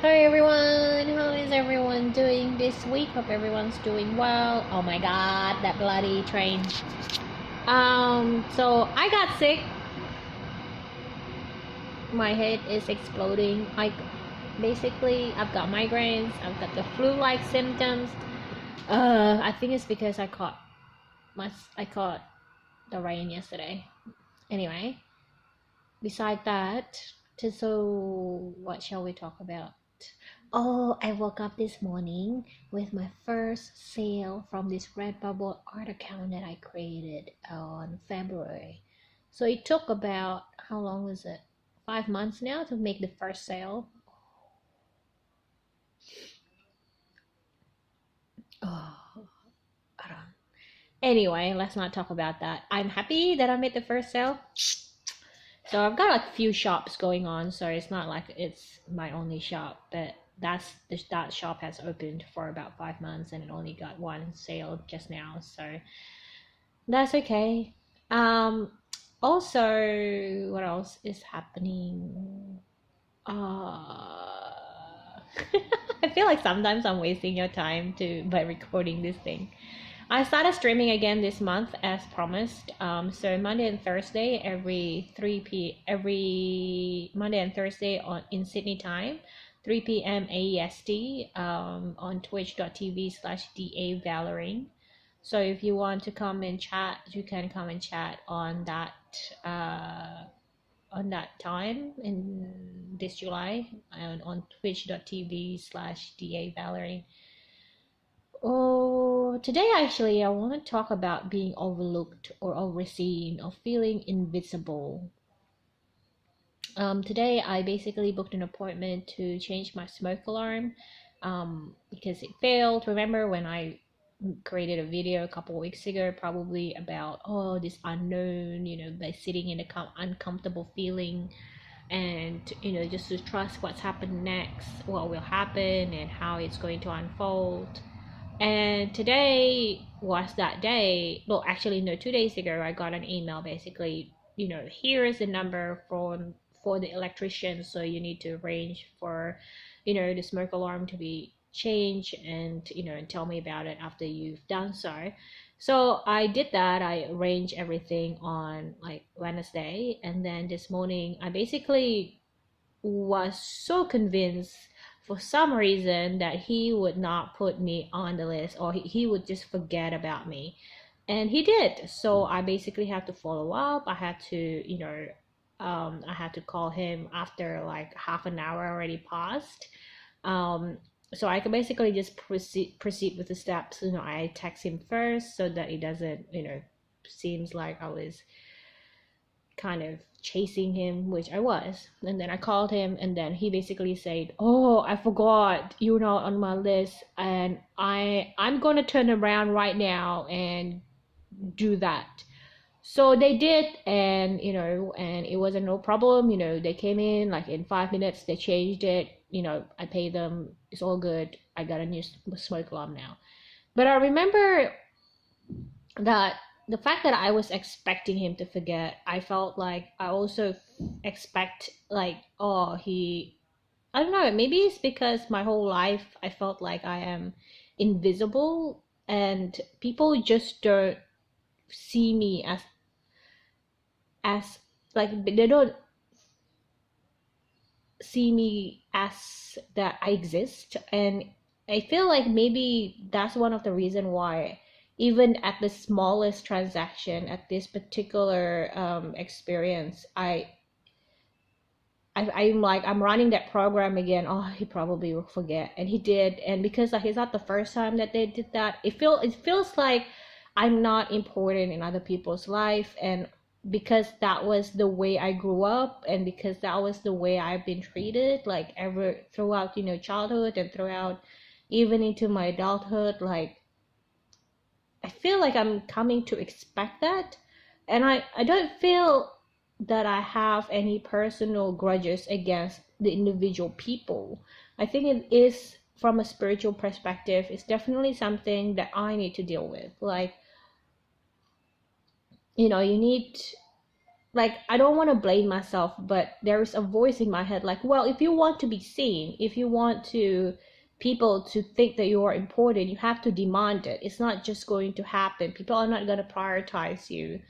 Hi everyone, how is everyone doing this week? Hope everyone's doing well. Oh my god, that bloody train. So I got sick. My head is exploding. I've got migraines, I've got the flu-like symptoms. I think it's because I caught the rain yesterday. Anyway, beside that, so what shall we talk about? Oh, I woke up this morning with my first sale from this Redbubble art account that I created on February. So it took about, how long was it? 5 months now to make the first sale. Oh, I don't. Anyway, let's not talk about that. I'm happy that I made the first sale. So I've got a few shops going on, so it's not like it's my only shop, but that shop has opened for about 5 months and it only got one sale just now, so that's okay. Um, Also, what else is happening? I feel like sometimes I'm wasting your time by recording this thing. I started streaming again this month as promised. So Monday and Thursday every Monday and Thursday in Sydney time, 3 p.m. AEST, on twitch.tv/DA Valourine. So if you want to come and chat, you can come and chat on that time in this July and on twitch.tv/DA Valerie. Oh, today actually I want to talk about being overlooked or overseen or feeling invisible. Today I basically booked an appointment to change my smoke alarm because it failed. Remember when I created a video a couple of weeks ago probably about this unknown, by sitting in a uncomfortable feeling, and just to trust what's happened next, what will happen and how it's going to unfold. And today was that day. Well, actually no, 2 days ago I got an email basically, here is the number for the electrician, so you need to arrange for the smoke alarm to be changed, and and tell me about it after you've done so. So I did that. I arranged everything on like Wednesday, and then this morning I basically was so convinced for some reason that he would not put me on the list, or he would just forget about me, and he did. So I basically had to follow up. I had to I had to call him after like half an hour already passed. So I could basically just proceed with the steps. I text him first so that it doesn't seems like I was kind of chasing him, which I was. And then I called him, and then he basically said, "Oh, I forgot you're not on my list, and I'm gonna turn around right now and do that." So they did, and and it wasn't no problem. They came in like in 5 minutes. They changed it. I paid them. It's all good. I got a new smoke alarm now. But I remember that the fact that I was expecting him to forget, I felt like I also expect like, I don't know, maybe it's because my whole life I felt like I am invisible, and people just don't see me as like, they don't see me as that I exist. And I feel like maybe that's one of the reason why even at the smallest transaction at this particular experience, I'm like, I'm running that program again. Oh, he probably will forget, and he did. And because like it's not the first time that they did that, it feels like I'm not important in other people's life. And because that was the way I grew up, and because that was the way I've been treated, like ever throughout childhood and throughout even into my adulthood, like I feel like I'm coming to expect that. And I don't feel that I have any personal grudges against the individual people. I think it is, from a spiritual perspective, it's definitely something that I need to deal with. Like, you need like I don't want to blame myself, but there's a voice in my head like, well, if you want to be seen, if you want to people to think that you are important, you have to demand it. It's not just going to happen. People are not going to prioritize you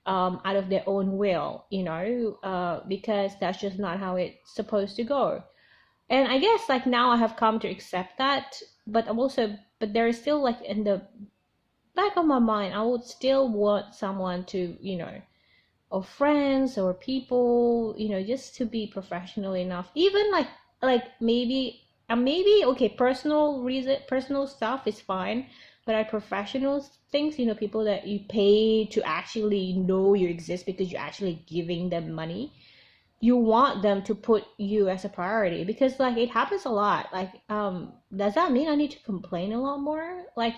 out of their own will, because that's just not how it's supposed to go. And I guess like now I have come to accept that, but but there is still like in the back of my mind, I would still want someone to, or friends or people, just to be professional enough. Even like maybe okay, personal stuff is fine, but like professional things, people that you pay to actually know you exist because you're actually giving them money, you want them to put you as a priority, because like it happens a lot. Like does that mean I need to complain a lot more? Like,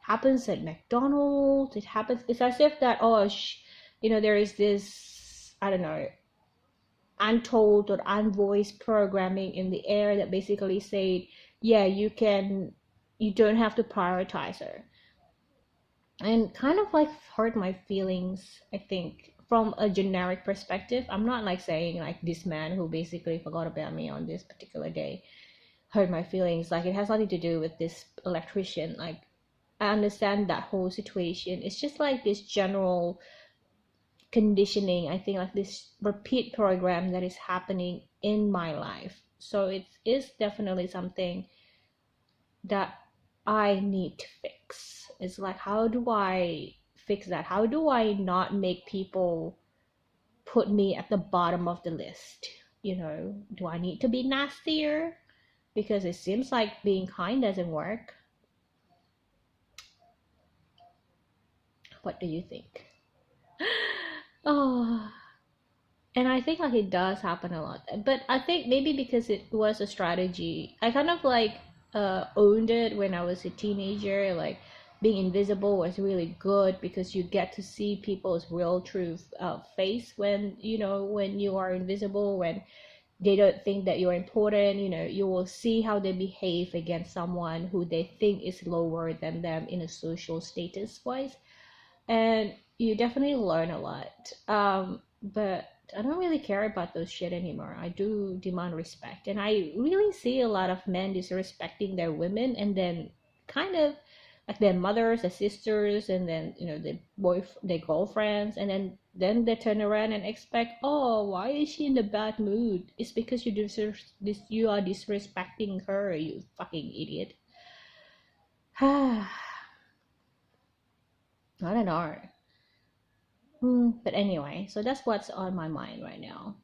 happens at McDonald's. It happens, it's as if that, there is this, I don't know, untold or unvoiced programming in the air that basically say, yeah, you don't have to prioritize her. And kind of like hurt my feelings, I think, from a generic perspective. I'm not like saying like this man who basically forgot about me on this particular day hurt my feelings. Like it has nothing to do with this electrician. Like I understand that whole situation. It's just like this general conditioning, I think, like this repeat program that is happening in my life. So it is definitely something that I need to fix. It's like, how do I fix that? How do I not make people put me at the bottom of the list? Do I need to be nastier? Because it seems like being kind doesn't work. What do you think? Oh, and I think like it does happen a lot. But I think maybe because it was a strategy, I kind of like owned it when I was a teenager. Like being invisible was really good because you get to see people's real true face when when you are invisible, when they don't think that you're important. You will see how they behave against someone who they think is lower than them in a social status wise, and you definitely learn a lot. But I don't really care about those shit anymore. I do demand respect, and I really see a lot of men disrespecting their women, and then kind of like their mothers, their sisters, and then their girlfriends, and then they turn around and expect, oh, why is she in a bad mood? It's because you are disrespecting her, you fucking idiot. I don't know. But anyway, so that's what's on my mind right now.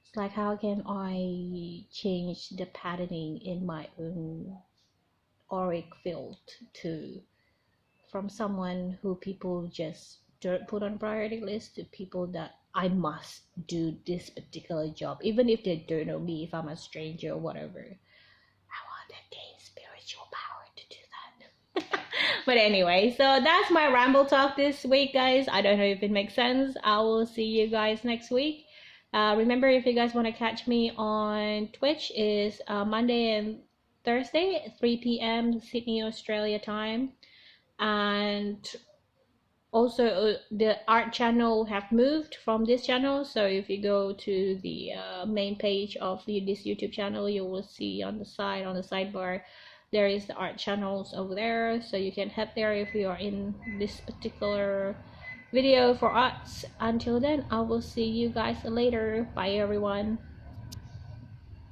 It's like, how can I change the patterning in my own auric field to from someone who people just don't put on priority list to people that I must do this particular job, even if they don't know me, if I'm a stranger or whatever. I want that gain spiritual power to do that. But anyway, so that's my ramble talk this week, guys. I don't know if it makes sense. I will see you guys next week. Remember, if you guys want to catch me on Twitch, is Monday and Thursday at 3 p.m. Sydney, Australia time. And also the art channel have moved from this channel, so if you go to the main page of this YouTube channel, you will see on the side, on the sidebar, there is the art channels over there, so you can head there if you are in this particular video for arts. Until then, I will see you guys later. Bye everyone.